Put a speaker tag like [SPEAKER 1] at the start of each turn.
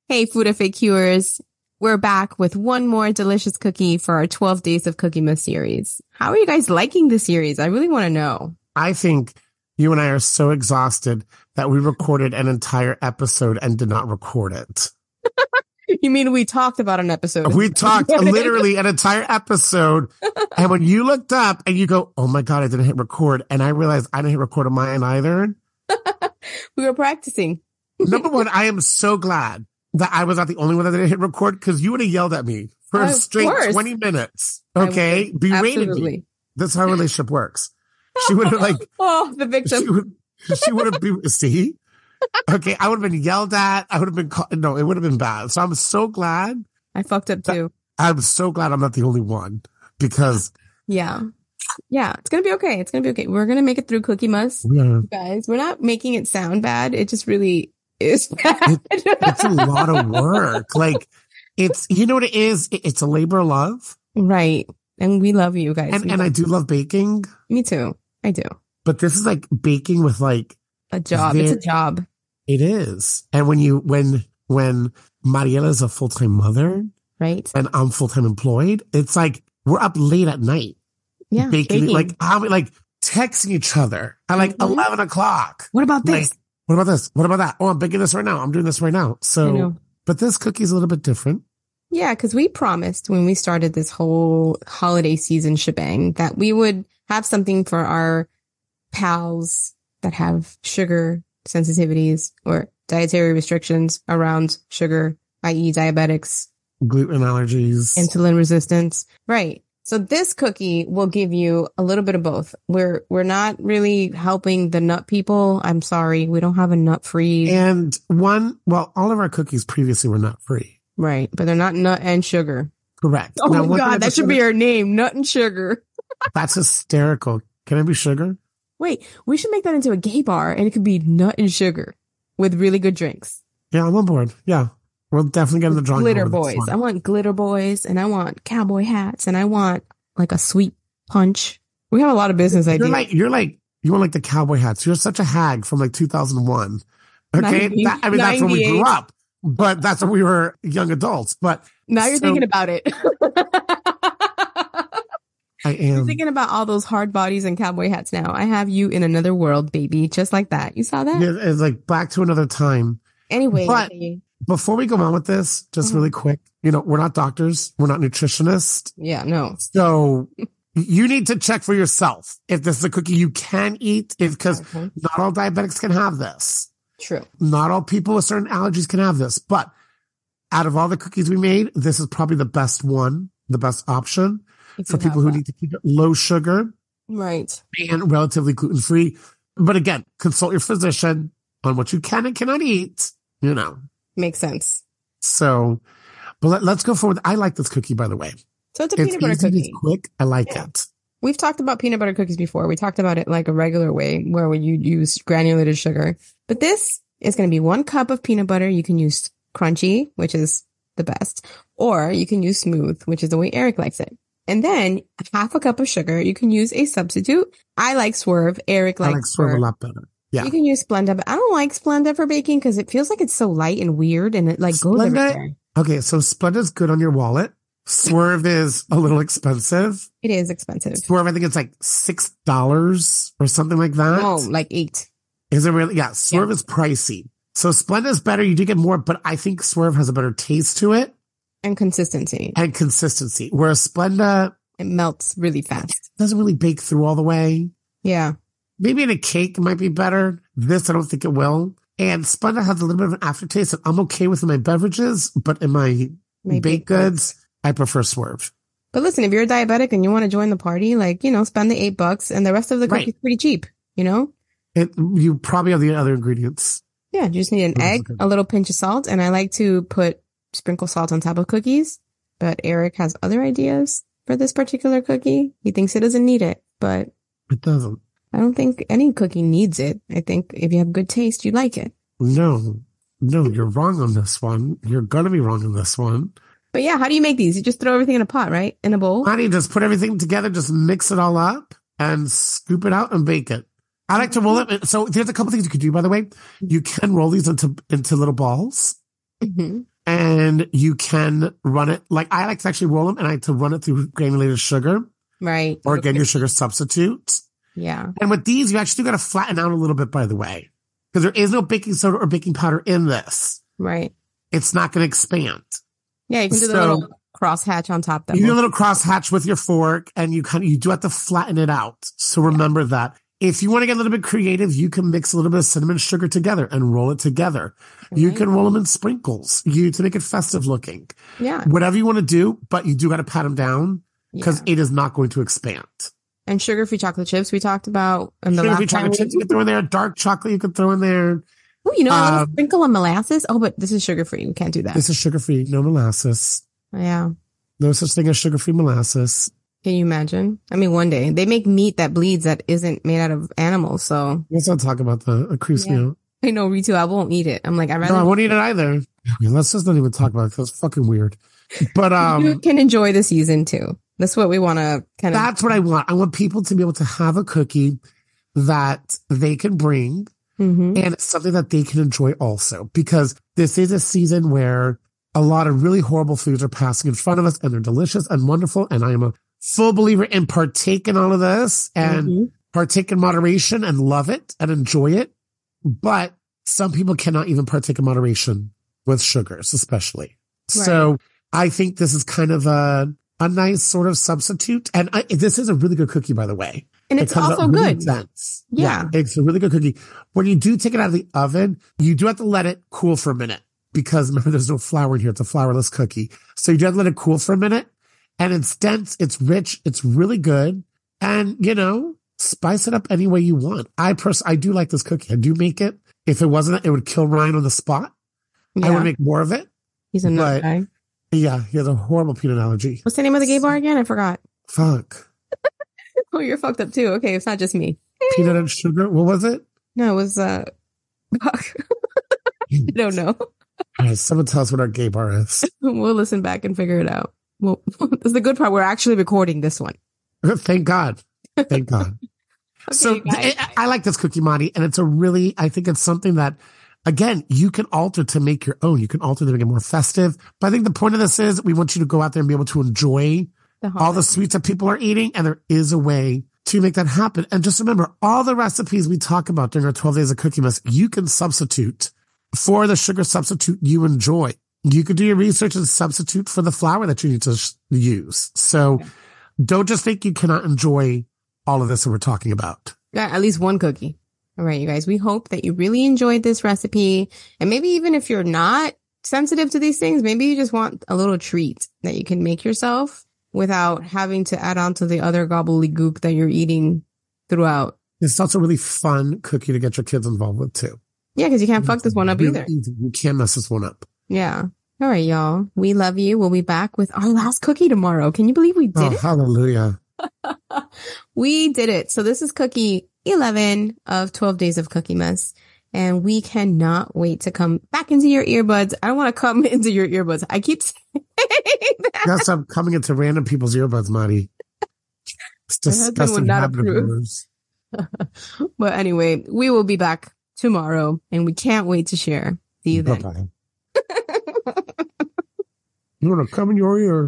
[SPEAKER 1] Hey, Food FAQ-ers. We're back with one more delicious cookie for our 12 Days of Cookie series. How are you guys liking this series? I really want to know.
[SPEAKER 2] I think you and I are so exhausted that we recorded an entire episode and did not record it.
[SPEAKER 1] You mean we talked about an episode?
[SPEAKER 2] We talked literally an entire episode. And when you looked up and you go, oh my God, I didn't hit record. And I realized I didn't hit record on mine either.
[SPEAKER 1] We were practicing.
[SPEAKER 2] Number one, I am so glad that I was not the only one that didn't hit record because you would have yelled at me for a straight 20 minutes. Okay. Berated me. That's how a relationship works. She would have
[SPEAKER 1] the victim.
[SPEAKER 2] She would have been, see? Okay. I would have been yelled at. I would have been no, it would have been bad. So I'm so glad.
[SPEAKER 1] I fucked up too.
[SPEAKER 2] I'm so glad I'm not the only one because.
[SPEAKER 1] Yeah. It's going to be okay. It's going to be okay. We're going to make it through Cookie Muss.
[SPEAKER 2] Yeah.
[SPEAKER 1] Guys, we're not making it sound bad. It just really is bad.
[SPEAKER 2] It's a lot of work. It's, you know what it is? It's a labor of love.
[SPEAKER 1] Right. And we love you guys.
[SPEAKER 2] And I do love baking.
[SPEAKER 1] Me too. I do.
[SPEAKER 2] But this is like baking with
[SPEAKER 1] a job. It's a job.
[SPEAKER 2] It is. And when Mariela is a full-time mother.
[SPEAKER 1] Right.
[SPEAKER 2] And I'm full-time employed, it's like we're up late at night.
[SPEAKER 1] Yeah.
[SPEAKER 2] Baking. Texting each other at 11 o'clock.
[SPEAKER 1] What about this?
[SPEAKER 2] What about this? What about that? Oh, I'm baking this right now. I'm doing this right now. So, but this cookie's a little bit different.
[SPEAKER 1] Yeah, because we promised when we started this whole holiday season shebang that we would have something for our pals that have sugar sensitivities or dietary restrictions around sugar, i.e. diabetics,
[SPEAKER 2] gluten allergies,
[SPEAKER 1] insulin resistance. Right. So this cookie will give you a little bit of both. We're not really helping the nut people. I'm sorry. We don't have a nut free.
[SPEAKER 2] And all of our cookies previously were nut free.
[SPEAKER 1] Right. But they're not nut and sugar.
[SPEAKER 2] Correct.
[SPEAKER 1] Oh my God. That should be our name. Nut and sugar.
[SPEAKER 2] That's hysterical. Can I be sugar?
[SPEAKER 1] Wait, we should make that into a gay bar and it could be nut and sugar with really good drinks.
[SPEAKER 2] Yeah, I'm on board. Yeah. We'll definitely get in the drawing board.
[SPEAKER 1] Glitter boys. I want glitter boys and I want cowboy hats and I want a sweet punch. We have a lot of business ideas.
[SPEAKER 2] You want the cowboy hats. You're such a hag from 2001. Okay. That's when we grew up, but that's when we were young adults. But
[SPEAKER 1] now you're thinking about it.
[SPEAKER 2] I am.
[SPEAKER 1] You're thinking about all those hard bodies and cowboy hats now. I have you in another world, baby. Just like that. You saw that?
[SPEAKER 2] Yeah, it's like back to another time.
[SPEAKER 1] Anyway.
[SPEAKER 2] But before we go on with this, just really quick, we're not doctors. We're not nutritionists.
[SPEAKER 1] Yeah, no.
[SPEAKER 2] So you need to check for yourself if this is a cookie you can eat, because not all diabetics can have this.
[SPEAKER 1] True.
[SPEAKER 2] Not all people with certain allergies can have this. But out of all the cookies we made, this is probably the best one, the best option for people who need to keep it low sugar.
[SPEAKER 1] Right.
[SPEAKER 2] And relatively gluten-free. But again, consult your physician on what you can and cannot eat,
[SPEAKER 1] Makes sense.
[SPEAKER 2] So, but let's go forward. I like this cookie, by the way.
[SPEAKER 1] So it's a peanut butter cookie.
[SPEAKER 2] It's quick. I like it.
[SPEAKER 1] We've talked about peanut butter cookies before. We talked about it like a regular way where you use granulated sugar. But this is going to be 1 cup of peanut butter. You can use crunchy, which is the best, or you can use smooth, which is the way Eric likes it. And then 1/2 cup of sugar. You can use a substitute. I like Swerve. Eric likes
[SPEAKER 2] I like Swerve a lot better. Yeah.
[SPEAKER 1] You can use Splenda, but I don't like Splenda for baking because it feels like it's so light and weird and it goes everywhere.
[SPEAKER 2] Okay, so Splenda is good on your wallet. Swerve is a little expensive.
[SPEAKER 1] It is expensive.
[SPEAKER 2] Swerve, I think it's $6 or something like that.
[SPEAKER 1] Oh, $8.
[SPEAKER 2] Is it really? Yeah, Swerve is pricey. So Splenda is better. You do get more, but I think Swerve has a better taste to it.
[SPEAKER 1] And consistency.
[SPEAKER 2] Whereas Splenda,
[SPEAKER 1] it melts really fast.
[SPEAKER 2] Doesn't really bake through all the way.
[SPEAKER 1] Yeah.
[SPEAKER 2] Maybe in a cake it might be better. This, I don't think it will. And Splenda has a little bit of an aftertaste that I'm okay with in my beverages, but in my baked goods, I prefer Swerve.
[SPEAKER 1] But listen, if you're a diabetic and you want to join the party, spend the $8 and the rest of the cookie is pretty cheap,
[SPEAKER 2] You probably have the other ingredients.
[SPEAKER 1] Yeah, you just need an egg, a little pinch of salt, and I like to sprinkle salt on top of cookies. But Eric has other ideas for this particular cookie. He thinks it doesn't need it, but
[SPEAKER 2] it doesn't.
[SPEAKER 1] I don't think any cookie needs it. I think if you have good taste, you like it.
[SPEAKER 2] No, you're wrong on this one. You're going to be wrong on this one.
[SPEAKER 1] But yeah, how do you make these? You just throw everything in a pot, right? In a bowl?
[SPEAKER 2] Honey, just put everything together, just mix it all up and scoop it out and bake it. I like to roll it. So there's a couple things you could do, by the way. You can roll these into little balls.
[SPEAKER 1] Mm-hmm.
[SPEAKER 2] And you can run it, like I like to actually roll them and I like to run it through granulated sugar.
[SPEAKER 1] Right.
[SPEAKER 2] Or again, your sugar substitute.
[SPEAKER 1] Yeah.
[SPEAKER 2] And with these, you actually got to flatten out a little bit, by the way, because there is no baking soda or baking powder in this.
[SPEAKER 1] Right.
[SPEAKER 2] It's not going to expand.
[SPEAKER 1] Yeah, you can do the little crosshatch on top.
[SPEAKER 2] You do a little crosshatch with your fork, and you do have to flatten it out. So remember that. If you want to get a little bit creative, you can mix a little bit of cinnamon sugar together and roll it together. Right. You can roll them in sprinkles to make it festive looking.
[SPEAKER 1] Yeah.
[SPEAKER 2] Whatever you want to do, but you do got to pat them down because it is not going to expand.
[SPEAKER 1] And sugar-free chocolate chips we talked about.
[SPEAKER 2] Sugar-free chocolate chips you can throw in there. Dark chocolate you can throw in there.
[SPEAKER 1] Oh, you know, a little sprinkle of molasses. Oh, but this is sugar-free. We can't do that.
[SPEAKER 2] This is sugar-free. No molasses.
[SPEAKER 1] Yeah.
[SPEAKER 2] No such thing as sugar-free molasses.
[SPEAKER 1] Can you imagine? I mean, one day they make meat that bleeds that isn't made out of animals. So
[SPEAKER 2] let's not talk about that. It creeps me out.
[SPEAKER 1] I know, me too. I won't eat it. I'm like,
[SPEAKER 2] No, I won't eat it either. I mean, let's just not even talk about it because it's fucking weird. But
[SPEAKER 1] you can enjoy the season too. That's what we want to kind of.
[SPEAKER 2] That's what I want. I want people to be able to have a cookie that they can bring and it's something that they can enjoy also, because this is a season where a lot of really horrible foods are passing in front of us and they're delicious and wonderful. And I am a full believer in partake in all of this and partake in moderation and love it and enjoy it. But some people cannot even partake in moderation with sugars, especially. Right. So I think this is kind of a nice sort of substitute. And this is a really good cookie, by the way.
[SPEAKER 1] And it's also good.
[SPEAKER 2] Dense.
[SPEAKER 1] Yeah.
[SPEAKER 2] It's a really good cookie. When you do take it out of the oven, you do have to let it cool for a minute because remember, there's no flour in here. It's a flourless cookie. So you do have to let it cool for a minute. And it's dense. It's rich. It's really good. And, you know, spice it up any way you want. I do like this cookie. I do make it. If it wasn't, it would kill Ryan on the spot. Yeah. I would make more of it.
[SPEAKER 1] He's a nut guy.
[SPEAKER 2] Yeah, he has a horrible peanut allergy.
[SPEAKER 1] What's the name of the gay bar again? I forgot.
[SPEAKER 2] Fuck.
[SPEAKER 1] Oh, you're fucked up too. Okay, it's not just me.
[SPEAKER 2] Peanut and sugar? What was it?
[SPEAKER 1] No, it was, I don't know.
[SPEAKER 2] All right, someone tell us what our gay bar is.
[SPEAKER 1] We'll listen back and figure it out. Well, this is the good part. We're actually recording this one.
[SPEAKER 2] Thank God. Thank God. Okay, so I like this cookie, Monty, and I think it's something that, again, you can alter to make your own. You can alter to make it more festive. But I think the point of this is we want you to go out there and be able to enjoy all the sweets that people are eating. And there is a way to make that happen. And just remember, all the recipes we talk about during our 12 days of Cookie Mess, you can substitute for the sugar substitute you enjoy. You could do your research and substitute for the flour that you need to use. So don't just think you cannot enjoy all of this that we're talking about.
[SPEAKER 1] Yeah, at least one cookie. All right, you guys, we hope that you really enjoyed this recipe. And maybe even if you're not sensitive to these things, maybe you just want a little treat that you can make yourself without having to add on to the other gobbledygook that you're eating throughout.
[SPEAKER 2] It's also a really fun cookie to get your kids involved with too.
[SPEAKER 1] Yeah, because you can't fuck this one up either.
[SPEAKER 2] You can't mess this one up.
[SPEAKER 1] Yeah. All right, y'all. We love you. We'll be back with our last cookie tomorrow. Can you believe we did it?
[SPEAKER 2] Hallelujah.
[SPEAKER 1] We did it. So this is cookie 11 of 12 days of Cookie Mess. And we cannot wait to come back into your earbuds. I don't want to come into your earbuds. I keep saying that.
[SPEAKER 2] Yes, I'm coming into random people's earbuds, Marty. It's disgusting habit of yours.
[SPEAKER 1] But anyway, we will be back tomorrow and we can't wait to share. See you then.
[SPEAKER 2] Bye-bye. You want to come in your ear?